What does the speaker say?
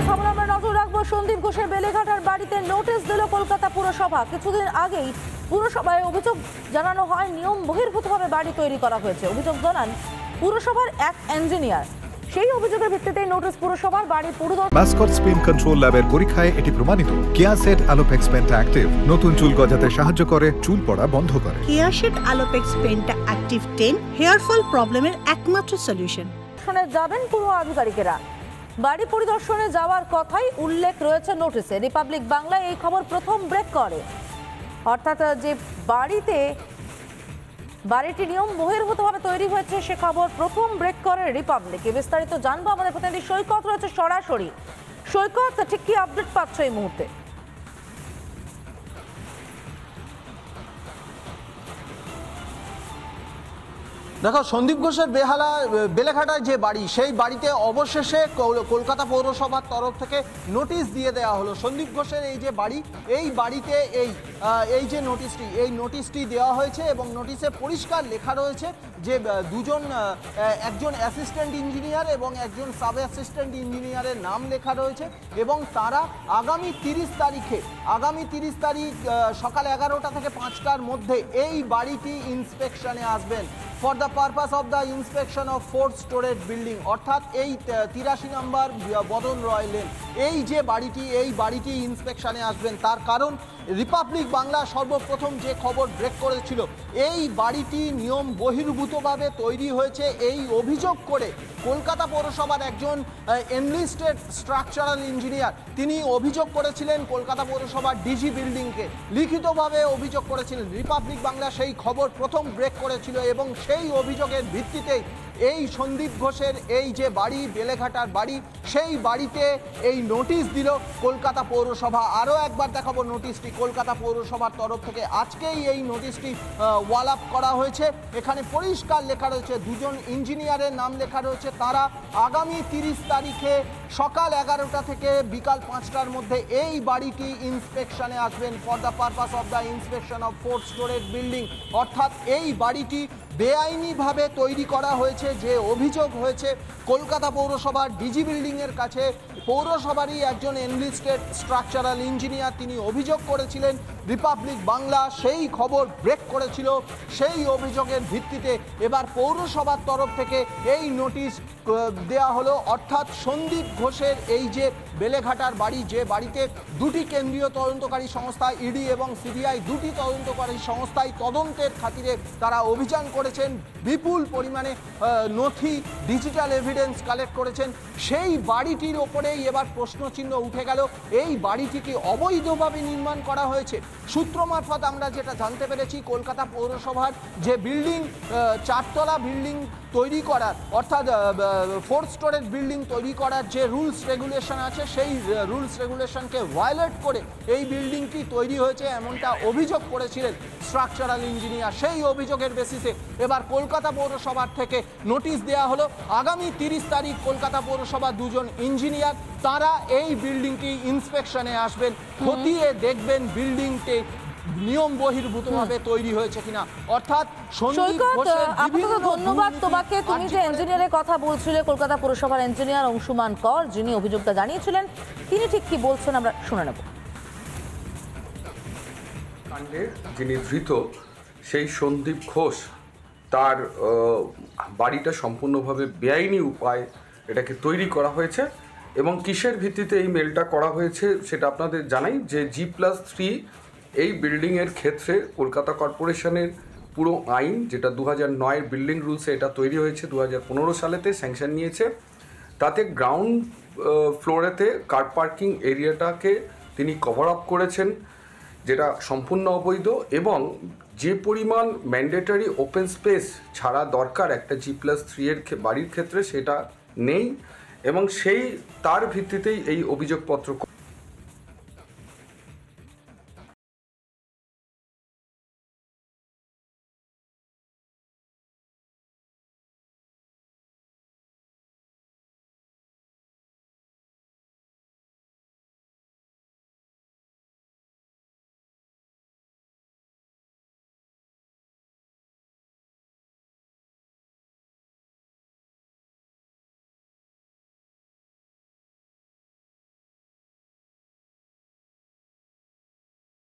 খবর আমরা নজর রাখবো। সন্দীপ ঘোষের বেলেঘাটার বাড়িতে নোটিশ দিল কলকাতা পুরসভা। কিছুদিন আগেই পুরসভায় অভিযোগ জানানো হয় নিয়ম বহির্ভূতভাবে বাড়ি তৈরি করা হয়েছে। অভিযোগ জানান পুরসভার এক ইঞ্জিনিয়ার। সেই অভিযোগের ভিত্তিতে নোটিশ পুরসভার বাড়ি পরিদর্শন। মাস্কট স্পিন কন্ট্রোল ল্যাবের পরীক্ষায় এটি প্রমাণিত। কেয়াসেট আলোপেক্স পেন্ট অ্যাক্টিভ নতুন চুল গজাতে সাহায্য করে, চুল পড়া বন্ধ করে। কেয়াসেট আলোপেক্স পেন্ট অ্যাক্টিভ 10 হেয়ার ফল প্রবলেমের একমাত্র সলিউশন। যাবেন পুরো আধিকারিকেরা। বাড়ি পরিদর্শনে যাওয়ার কথাই উল্লেখ রয়েছে নোটিশে। রিপাবলিক বাংলা এই খবর প্রথম ব্রেক করে। অর্থাৎ যে বাড়িটি নিয়ম বহির্ভূতভাবে তৈরি হয়েছে সে খবর প্রথম ব্রেক করে রিপাবলিকে। বিস্তারিত জানবো আমাদের প্রতিনিধি সৈকত রয়েছে সরাসরি। সৈকত, ঠিক কি আপডেট পাচ্ছ এই মুহূর্তে? দেখো, সন্দীপ ঘোষের বেলেঘাটায় যে বাড়ি, সেই বাড়িতে অবশেষে কলকাতা পৌরসভার তরফ থেকে নোটিশ দিয়ে দেওয়া হলো। সন্দীপ ঘোষের এই যে বাড়ি, এই বাড়িতে এই যে নোটিশটি দেওয়া হয়েছে এবং নোটিশে পরিষ্কার লেখা রয়েছে যে একজন অ্যাসিস্ট্যান্ট ইঞ্জিনিয়ার এবং একজন সাব অ্যাসিস্ট্যান্ট ইঞ্জিনিয়ারের নাম লেখা রয়েছে এবং তারা আগামী 30 তারিখ সকাল 11টা থেকে 5টার মধ্যে এই বাড়িটি ইন্সপেকশনে আসবেন for the purpose of the inspection of 4 storage building. অর্থাৎ এই 83 নম্বর বদন রয় লেন এই যে বাড়িটি, এই বাড়িটি ইন্সপেকশনে আসবেন। তার কারণ রিপাবলিক বাংলা সর্বপ্রথম যে খবর ব্রেক করেছিল, এই বাড়িটি নিয়ম বহির্ভূতভাবে তৈরি হয়েছে এই অভিযোগ করে কলকাতা পৌরসভার একজন এনলিস্টেড স্ট্রাকচারাল ইঞ্জিনিয়ার তিনি অভিযোগ করেছিলেন কলকাতা পৌরসভার ডিজি বিল্ডিংকে, লিখিতভাবে অভিযোগ করেছিলেন। রিপাবলিক বাংলা সেই খবর প্রথম ব্রেক করেছিল এবং সেই অভিযোগের ভিত্তিতেই এই সন্দীপ ঘোষের এই যে বাড়ি, বেলেঘাটার বাড়ি, সেই বাড়িতে এই নোটিশ দিল কলকাতা পৌরসভা। আরও একবার দেখাবো নোটিশটি কলকাতা পৌরসভার তরফ থেকে আজকেই এই নোটিশটি ওয়াল আপ করা হয়েছে। এখানে পরিষ্কার লেখা রয়েছে, দুজন ইঞ্জিনিয়ারের নাম লেখা রয়েছে। তারা আগামী 30 তারিখে সকাল 11টা থেকে বিকাল 5টার মধ্যে এই বাড়িটি ইন্সপেকশনে আসবেন for the purpose of the inspection of 4 storage building. অর্থাৎ এই বাড়িটি বেআইনিভাবে তৈরি করা হয়েছে যে অভিযোগ হয়েছে কলকাতা পৌরসভার ডিজি বিল্ডিংয়ের কাছে। পৌরসভারই একজন এনলিস্টেড স্ট্রাকচারাল ইঞ্জিনিয়ার তিনি অভিযোগ করেছিলেন। রিপাবলিক বাংলা সেই খবর ব্রেক করেছিল। সেই অভিযোগের ভিত্তিতে এবার পৌরসভার তরফ থেকে এই নোটিশ দেয়া হলো। অর্থাৎ সন্দীপ ঘোষের এই যে বেলেঘাটার বাড়ি, যে বাড়িতে দুটি কেন্দ্রীয় তদন্তকারী সংস্থা ইডি এবং সিবিআই, দুটি তদন্তকারী সংস্থায় তদন্তের খাতিরে তারা অভিযান করেছেন, বিপুল পরিমাণে নথি, ডিজিটাল এভিডেন্স কালেক্ট করেছেন। সেই বাড়িটির ওপরেই এবার প্রশ্নচিহ্ন উঠে গেল, এই বাড়িটি কি অবৈধভাবে নির্মাণ করা হয়েছে? সূত্র মারফত আমরা যেটা জানতে পেরেছি, কলকাতা পৌরসভার যে বিল্ডিং, 4 তলা বিল্ডিং তৈরি করার, অর্থাৎ 4 স্টোরেজ বিল্ডিং তৈরি করার যে রুলস রেগুলেশন আছে, সেই রুলস রেগুলেশনকে ভায়োলেট করে এই বিল্ডিংটি তৈরি হয়েছে এমনটা অভিযোগ করেছিলেন স্ট্রাকচারাল ইঞ্জিনিয়ার। সেই অভিযোগের বেসিসে এবার কলকাতা পৌরসভার থেকে নোটিশ দেওয়া হলো। আগামী 30 তারিখ কলকাতা পৌরসভার দুজন ইঞ্জিনিয়ার তারা এই বিল্ডিংটি ইন্সপেকশনে আসবেন, খতিয়ে দেখবেন বিল্ডিংটি নিয়ম বহির্ভূতভাবে তৈরি হয়েছে কিনা। অর্থাৎ ধন্যবাদ তোমাকে। তুমি যে ইঞ্জিনিয়ারের কথা বলছিলে, কলকাতা পৌরসভার ইঞ্জিনিয়ার অংশুমান কর, যিনি অভিযোগটা জানিয়েছিলেন, তিনি ঠিক কি বলছেন আমরা শুনে নেব। কাণ্ডে যিনি ধৃত সেই সন্দীপ ঘোষ, তার বাড়িটা সম্পূর্ণভাবে বেআইনি উপায় এটাকে তৈরি করা হয়েছে এবং কিসের ভিত্তিতে এই মেলটা করা হয়েছে সেটা আপনাদের জানাই যে G+3 এই বিল্ডিংয়ের ক্ষেত্রে কলকাতা কর্পোরেশনের পুরো আইন, যেটা 2009 বিল্ডিং রুলসে এটা তৈরি হয়েছে, 2015 সালেতে স্যাংশন নিয়েছে, তাতে গ্রাউন্ড ফ্লোরেতে কার পার্কিং এরিয়াটাকে তিনি কভার আপ করেছেন, যেটা সম্পূর্ণ অবৈধ এবং যে পরিমাণ ম্যান্ডেটরি ওপেন স্পেস ছাড়া দরকার একটা G+3 এর বাড়ির ক্ষেত্রে সেটা নেই এবং তার ভিত্তিতেই এই অভিযোগপত্র